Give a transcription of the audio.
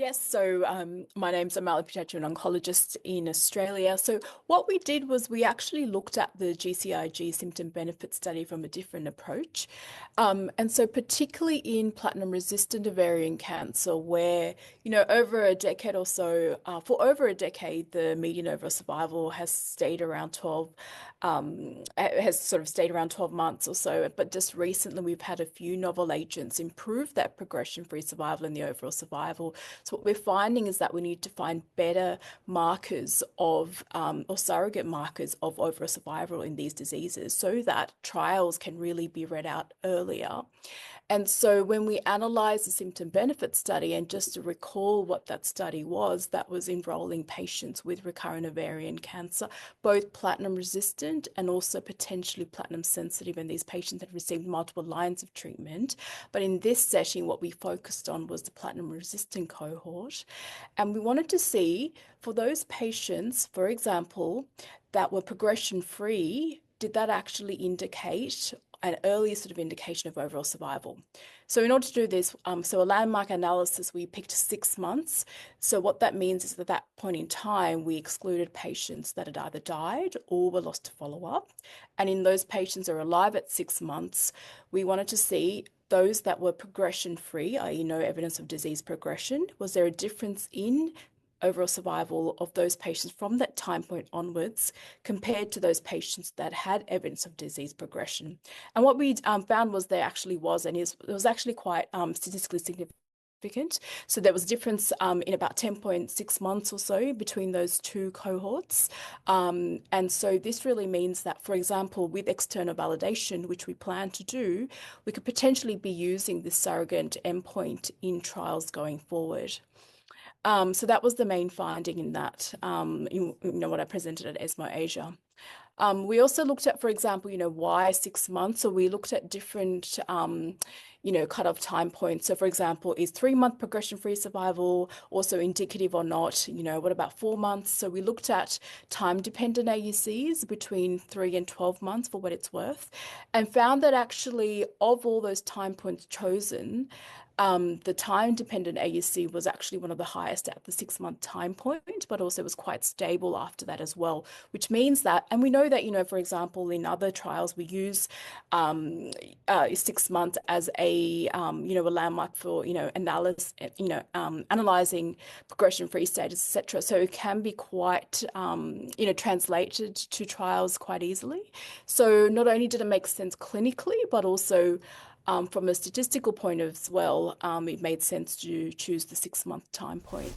Yes, so my name's Omali Pitiyarachchi, an oncologist in Australia. So what we did was we actually looked at the GCIG Symptom Benefit Study from a different approach. And so particularly in platinum-resistant ovarian cancer, where, over a decade or so, for over a decade, the median overall survival has stayed around 12, has sort of stayed around 12 months or so. But just recently, we've had a few novel agents improve that progression-free survival and the overall survival. So what we're finding is that we need to find better markers of, or surrogate markers of overall survival in these diseases so that trials can really be read out earlier. And so when we analyze the symptom benefit study, and just to recall what that study was, that was enrolling patients with recurrent ovarian cancer, both platinum resistant and also potentially platinum sensitive, and these patients had received multiple lines of treatment. But in this setting, what we focused on was the platinum resistant cohort. And we wanted to see for those patients, for example, that were progression free, did that actually indicate an early sort of indication of overall survival? So in order to do this, so a landmark analysis, we picked 6 months. So what that means is that at that point in time, we excluded patients that had either died or were lost to follow-up. And in those patients who are alive at 6 months, we wanted to see those that were progression-free, i.e. no evidence of disease progression. Was there a difference in overall survival of those patients from that time point onwards compared to those patients that had evidence of disease progression? And what we found was there actually was, and it was actually quite statistically significant. So there was a difference in about 10.6 months or so between those two cohorts. And so this really means that, for example, with external validation, which we plan to do, we could potentially be using this surrogate endpoint in trials going forward. So that was the main finding in that, what I presented at ESMO Asia. We also looked at, for example, why 6 months? So we looked at different, cutoff time points. So for example, is 3-month progression-free survival also indicative or not? What about 4 months? So we looked at time-dependent AUCs between 3 and 12 months for what it's worth, and found that actually of all those time points chosen, the time-dependent AUC was actually one of the highest at the 6-month time point, but also was quite stable after that as well, which means that, and we know that, for example, in other trials, we use 6 months as a landmark for, analyzing progression-free status, etc. So it can be quite, translated to trials quite easily. So not only did it make sense clinically, but also from a statistical point as well, it made sense to choose the 6-month time point.